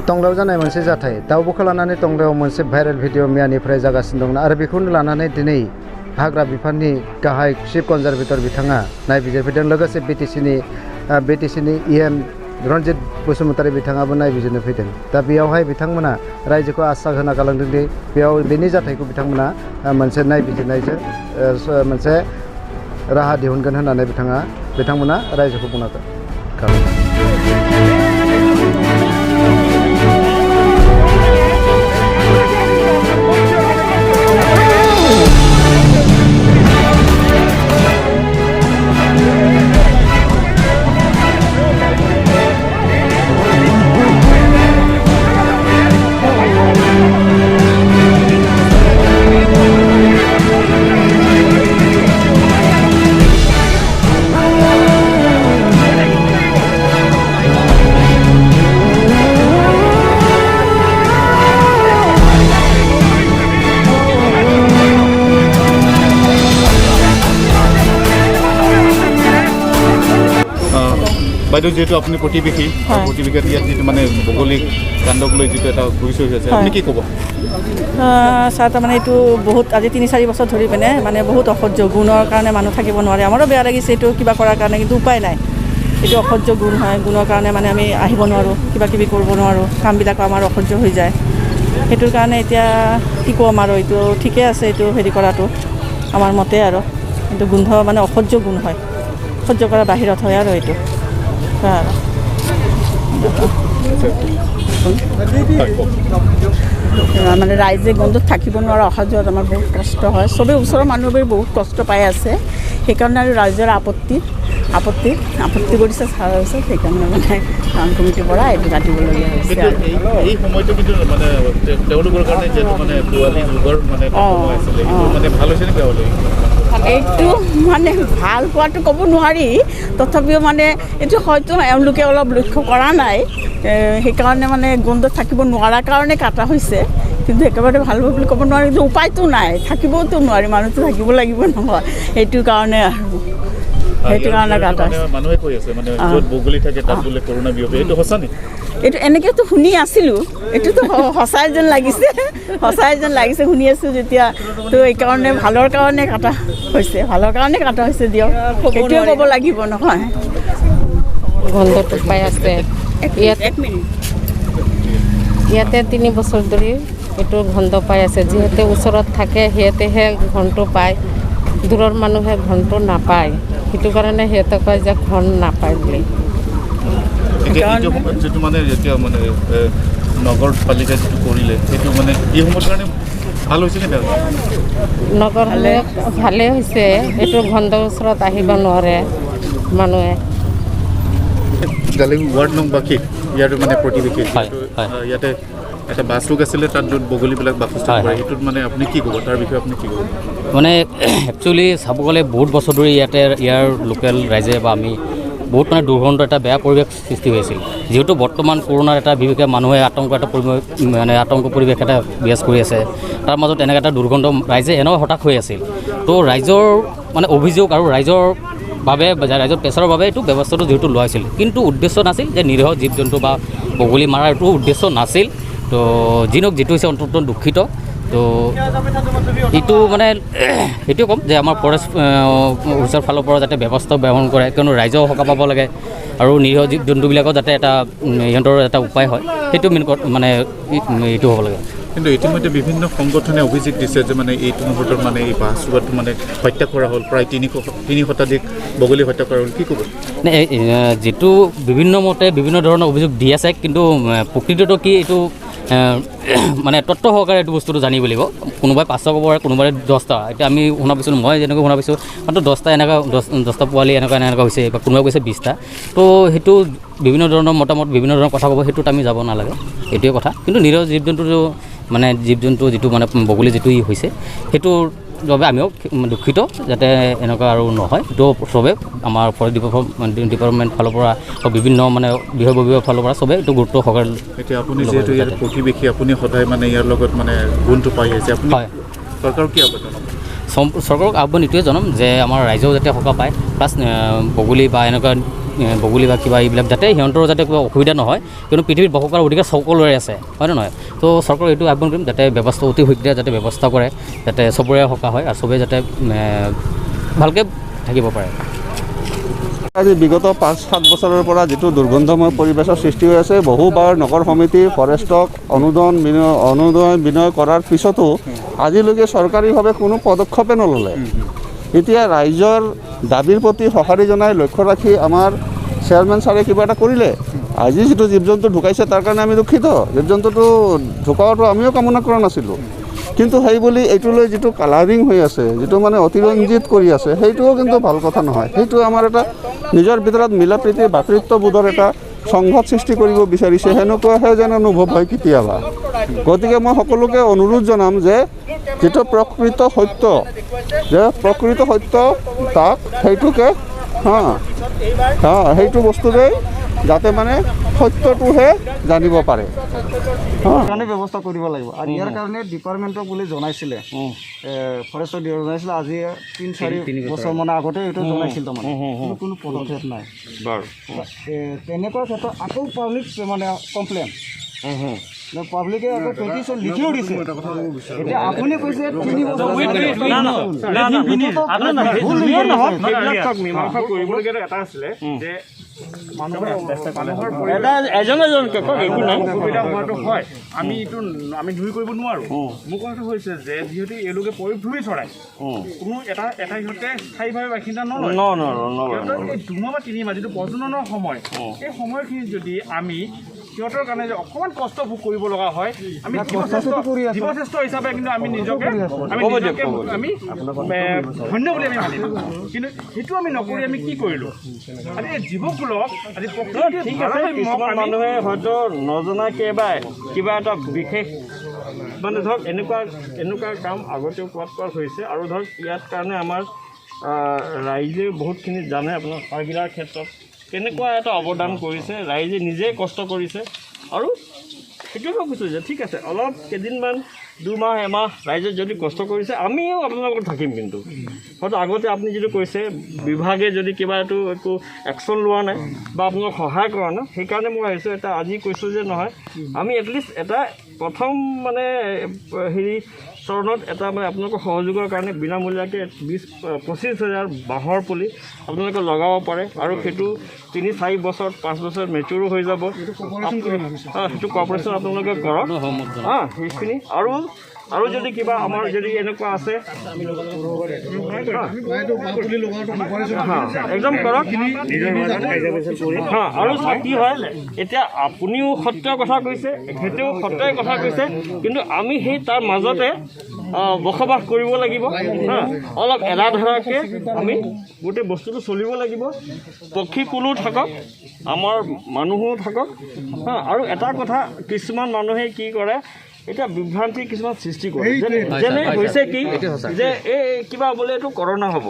टंलायाव जानाय मोनसे जाथाय दाउब'खौ लानानै टंलायाव मोनसे भाइरेल भिडिअ मैयानिफ्राय जागासिनो दं आरो बेखौनो लानानै दिनै हाग्रा बिफाननि गाहाय चिफ कनजारभेटर बिथाङा नायबिजिरफैदों लोगोसे बिटिसिनि इएन रन्जित बसुमतारी बिथाङाबो नायबिजिरनो फैदों दा बेयावहाय बिथांमोना रायजोखौ आसा होना गालांदों दि बेयाव बेनि जाथायखौ बिथांमोना मोनसे नायबिजिरनायजों मोनसे राहा दिहुनगोन होननानै बिथांमोना रायजोखौ बुंनांगोन বাইদেউ যেহেতু আপুনি প্ৰতিবেশী প্ৰতিবেশীত ইয়াত যিটো মানে ভৌগোলিক কাণ্ডক লৈ যিটো এটা পৰিচয় হৈছে আপুনি কি ক'ব ছাৰ তাৰমানে এইটো বহুত আজি ৩-৪ বছৰ ধৰি পিনে মানে বহুত অসহ্য গুণৰ কাৰণে মানুহ থাকিব নোৱাৰে আমাৰো বেয়া লাগিছে এইটো কিবা কৰাৰ কাৰণে কিন্তু উপায় নাই এইটো অসহ্য গুণ হয় গুণৰ কাৰণে মানে আমি আহিব নোৱাৰোঁ কিবা কিবি কৰিব নোৱাৰোঁ কামবিলাক আমাৰ অসহ্য হৈ যায় সেইটোৰ কাৰণে এতিয়া কি ক'ম আৰু এইটো ঠিকে আছে এইটো হেৰি কৰাটো আমাৰ মতে আৰু কিন্তু গোন্ধ মানে অসহ্য গুণ হয় সহ্য কৰাৰ বাহিৰত হয় আৰু এইটো মানে ৰাইজে গন্ধত থাকিব নোৱাৰা অহা যোৱাত আমাৰ বহুত কষ্ট হয় চবেই ওচৰৰ মানুহবোৰে বহুত কষ্ট পাই আছে সেইকাৰণে আৰু ৰাইজৰ আপত্তি কৰিছে ছাৰ হৈছে সেইকাৰণে মানে টাউন কমিটিৰ পৰা এইটো কাটিবলগীয়া হৈছে এই সময়টো কিন্তু মানে তেওঁলোকৰ কাৰণে যিহেতু মানে পোৱালি যুগৰ মানে মানে ভাল হৈছে নে বেয়া হ'ল এইটো মানে ভাল পোৱাটো ক'ব নোৱাৰি তথাপিও মানে এইটো হয়তো এওঁলোকে অলপ লক্ষ্য কৰা নাই সেইকাৰণে মানে গোন্ধত থাকিব নোৱাৰাৰ কাৰণে কাটা হৈছে কিন্তু একেবাৰে ভাল হ'ব বুলি ক'ব নোৱাৰি কিন্তু উপায়তো নাই থাকিবওতো নোৱাৰি মানুহটো থাকিব লাগিব নহয় সেইটো কাৰণে আৰু সেইটো কাৰণে কাটা মানুহে কৈ আছে মানে য'ত বগলী থাকে তাত বোলে কৰোণা বিয়পে এইটো সঁচা নেকি এইটো এনেকৈতো শুনি আছিলোঁ এইটোতো সঁচাই যেন লাগিছে শুনি আছোঁ যেতিয়া তো এইকাৰণে ভালৰ কাৰণে কাটা হৈছে দিয়ক সেইটোৱে ক'ব লাগিব নহয় গন্ধটো পাই আছে ইয়াতে 3 বছৰ ধৰি এইটো গন্ধ পাই আছে যিহেতু ওচৰত থাকে সিহঁতেহে ঘনটো পায় দূৰৰ মানুহে ঘনটো নাপায় সেইটো কাৰণে সিহঁতে কয় যে ঘন নাপায় বুলি যিটো মানে যেতিয়া মানে নগৰপালিকা যিটো কৰিলে সেইটো মানে এই সময়ৰ কাৰণে ভাল হৈছে নে বেয়া নগৰ হ'লে ভালেই হৈছে এইটো গন্ধৰ ওচৰত আহিব নোৱাৰে মানুহে জালিং ৱাৰ্ড নং বাকী ইয়াৰ মানে প্ৰতিবেশী ইয়াতে এটা বাছ ৰোগ আছিলে তাত য'ত বগলীবিলাক বাসস্থান কৰে সেইটোত মানে আপুনি কি ক'ব তাৰ বিষয়ে আপুনি কি ক'ব মানে একচুৱেলি চাব গ'লে বহুত বছৰ ধৰি ইয়াৰ লোকেল ৰাইজে বা আমি বহুত মানে দুৰ্গন্ধ এটা বেয়া পৰিৱেশ সৃষ্টি হৈছিল যিহেতু বৰ্তমান কৰোণাৰ এটা বিশেষকৈ মানুহে আতংক পৰিৱেশ এটা বিৰাজ কৰি আছে তাৰ মাজত এনেকৈ এটা দুৰ্গন্ধ ৰাইজে এনেও হতাশ হৈ আছিল তো ৰাইজৰ মানে অভিযোগ আৰু ৰাইজৰ প্ৰেছাৰৰ বাবে এইটো ব্যৱস্থাটো যিহেতু লোৱা হৈছিল কিন্তু উদ্দেশ্য নাছিল যে নিৰীহ জীৱ জন্তু বা বগলী মাৰাৰ এইটো উদ্দেশ্য নাছিল তো যিনক যিটো হৈছে অন্তত দুখিত তো এইটো মানে সেইটোৱে ক'ম যে আমাৰ ফৰেষ্ট অফিচৰ ফালৰ পৰা যাতে ব্যৱস্থা গ্ৰহণ কৰে কিয়নো ৰাইজেও সকাহ পাব লাগে আৰু নিৰীহ জীৱ জন্তুবিলাকৰ যাতে এটা সিহঁতৰ এটা উপায় হয় সেইটো মানে এইটো হ'ব লাগে কিন্তু ইতিমধ্যে বিভিন্ন সংগঠনে অভিযোগ দিছে যে মানে এইটো মুহূৰ্তত মানে এই বাছ ৰোগত মানে হত্যা কৰা হ'ল প্ৰায় 3 শতাধিক বগলী হত্যা কৰা হ'ল কি ক'ব যিটো বিভিন্ন মতে বিভিন্ন ধৰণৰ অভিযোগ দি আছে কিন্তু প্ৰকৃতটো কি এইটো মানে তত্ত্ব সহকাৰে এইটো বস্তুটো জানিব লাগিব কোনোবাই 500 ক'ব পাৰে কোনোবাই 10টা এতিয়া আমি শুনা পাইছিলোঁ মই যেনেকৈ শুনা পাইছোঁ মাত্ৰ 10টা এনেকুৱা 10টা পোৱালি এনেকুৱা হৈছে বা কোনোবাই কৈছে 20টা তো সেইটো বিভিন্ন ধৰণৰ মতামত বিভিন্ন ধৰণৰ কথা ক'ব সেইটোত আমি যাব নালাগে এইটোৱে কথা কিন্তু নিৰীহ জীৱ জন্তু যিটো মানে বগলী যিটো হৈছে সেইটোৰ বাবে আমিও দুখিত যাতে এনেকুৱা আৰু নহয় সেইটো চবে আমাৰ ফৰেষ্ট ডিপাৰ্টমেণ্ট ফালৰ পৰা বিভিন্ন মানে বিভাগীয় ফালৰ পৰা চবে এইটো গুৰুত্ব সহকাৰে এতিয়া আপুনি যিহেতু ইয়াৰ প্ৰতিবেশী আপুনি সদায় মানে ইয়াৰ লগত মানে গুণটো পাই আছে আপুনি চৰকাৰক কি আহ্বান জনাব চৰকাৰক আহ্বান এইটোৱে জনাম যে আমাৰ ৰাইজেও যাতে সকাহ পায় প্লাছ বগলী বা এনেকুৱা বগলী বা কিবা এইবিলাক যাতে সিহঁতৰ যাতে কিবা অসুবিধা নহয়, কিন্তু পৃথিৱীত বসবাস কৰাৰ অধিকাৰ সকলোৰে আছে, হয় নে নহয়? তো চৰকাৰক এইটো আহ্বান কৰিম যাতে ব্যৱস্থা অতি শীঘ্ৰে যাতে ব্যৱস্থা কৰে, যাতে চবৰে সকাহ হয় আৰু চবেই যাতে ভালকৈ থাকিব পাৰে। আজি বিগত 5-7 বছৰৰ পৰা যিটো দুৰ্গন্ধময় পৰিৱেশৰ সৃষ্টি হৈ আছে, বহুবাৰ নগৰ সমিতি ফৰেষ্টক অনুদান বিনয় কৰাৰ পিছতো আজিলৈকে চৰকাৰীভাৱে কোনো পদক্ষেপে নল'লে। এতিয়া ৰাইজৰ দাবীৰ প্ৰতি সঁহাৰি জনাই লক্ষ্য ৰাখি আমাৰ চেয়াৰমেন ছাৰে কিবা এটা কৰিলে। আজি যিটো জীৱ জন্তু ঢুকাইছে তাৰ কাৰণে আমি দুখিত। জীৱ জন্তুটো ঢুকাওৱাটো আমিও কামনা কৰা নাছিলোঁ, কিন্তু সেই বুলি এইটোলৈ যিটো কালাৰিং হৈ আছে, যিটো মানে অতিৰঞ্জিত কৰি আছে, সেইটোও কিন্তু ভাল কথা নহয়। সেইটো আমাৰ এটা নিজৰ ভিতৰত মিলা প্ৰীতি ভাতৃত্ববোধৰ এটা সংঘাত সৃষ্টি কৰিব বিচাৰিছে, সেনেকুৱাহে যেন অনুভৱ হয় কেতিয়াবা। গতিকে মই সকলোকে অনুৰোধ জনাম যে যিটো প্ৰকৃত সত্য তাক সেইটোকে সেইটো বস্তুৰে যাতে মানে সত্যটোহে জানিব পাৰে, কাৰণে ব্যৱস্থা কৰিব লাগিব। আৰু ইয়াৰ কাৰণে ডিপাৰ্টমেণ্টক বুলি জনাইছিলে, ফৰেষ্টৰ জনাইছিলে আজি 3-4 বছৰ মানে আগতে এইটো জনাইছিল, তাৰমানে কিন্তু কোনো পদক্ষেপ নাই। তেনেকুৱা ক্ষেত্ৰত আকৌ পাব্লিক মানে কমপ্লেইন, পাব্লিকে আকৌ পেটিশ্যন লিখিও দিছে। এতিয়া আপুনি কৈছে 3 বছৰ এটা আছিলে যে আমি ধুই কৰিব নোৱাৰোঁ। মোৰ কথাটো হৈছে যে যিহেতু এওঁলোকে পৰিভ্ৰমী চৰাই, কোনো এটা সিহঁতে স্থায়ীভাৱে বাসিন্দা নলয়। এই 2 মাহ বা 3 মাহ যিটো প্ৰজননৰ সময়, এই সময়খিনিত যদি আমি সিহঁতৰ কাৰণে যে অকণমান কষ্ট ভোগ কৰিব লগা হয়, আমি জীৱশ্ৰেষ্ঠ হিচাপে কিন্তু আমি নিজকে আমি ধন্য বুলি আমি মানিম। কিন্তু সেইটো আমি নকৰি আমি কি কৰিলোঁ? আজি এই জীৱকুলক আজি কিছুমান মানুহে হয়তো নজনাকৈ বা কিবা এটা বিশেষ মানে ধৰক এনেকুৱা কাম আগতেও কোৱাত হৈছে। আৰু ধৰক ইয়াত কাৰণে আমাৰ ৰাইজে বহুতখিনি জানে, আপোনাৰ সাৰগিলাৰ ক্ষেত্ৰত কেনেকুৱা এটা অৱদান কৰিছে, ৰাইজে নিজে কষ্ট কৰিছে। আৰু সেইটোৱে মই কৈছোঁ যে ঠিক আছে, অলপ কেইদিনমান 2 মাহ 1 মাহ ৰাইজে যদি কষ্ট কৰিছে, আমিও আপোনালোকৰ থাকিম। কিন্তু হয়তো আগতে আপুনি যিটো কৈছে বিভাগে যদি কিবা একো একশ্যন লোৱা নাই বা আপোনালোক সহায় কৰা নাই, সেইকাৰণে মই ভাবিছোঁ এটা আজি কৈছোঁ যে নহয়, আমি এটলিষ্ট এটা প্ৰথম মানে চৰণত এটা মানে আপোনালোকৰ সহযোগৰ কাৰণে বিনামূলীয়াকৈ 20-25 হাজাৰ বাঁহৰ পুলি আপোনালোকে লগাব পাৰে। আৰু সেইটো 3-4 বছৰ 5 বছৰ মেচিউৰো হৈ যাব। সেইটো কৰ্পৰেশ্যন আপোনালোকে কৰক সেইখিনি। আৰু যদি কিবা আমাৰ যদি এনেকুৱা আছে একদম কৰক। আৰু কি হয়, এতিয়া আপুনিও সত্য কথা কৈছে, সেইটোও সত্যই কথা কৈছে, কিন্তু আমি সেই তাৰ মাজতে বসবাস কৰিব লাগিব। অলপ এলাধাৰাকৈ আমি গোটেই বস্তুটো চলিব লাগিব। পক্ষী কুলো থাকক, আমাৰ মানুহো থাকক। আৰু এটা কথা, কিছুমান মানুহে কি কৰে, এতিয়া বিভ্ৰান্তি কিছুমান সৃষ্টি কৰে, যেনে হৈছে কি যে এই কিবা বোলে এইটো কৰোণা হ'ব।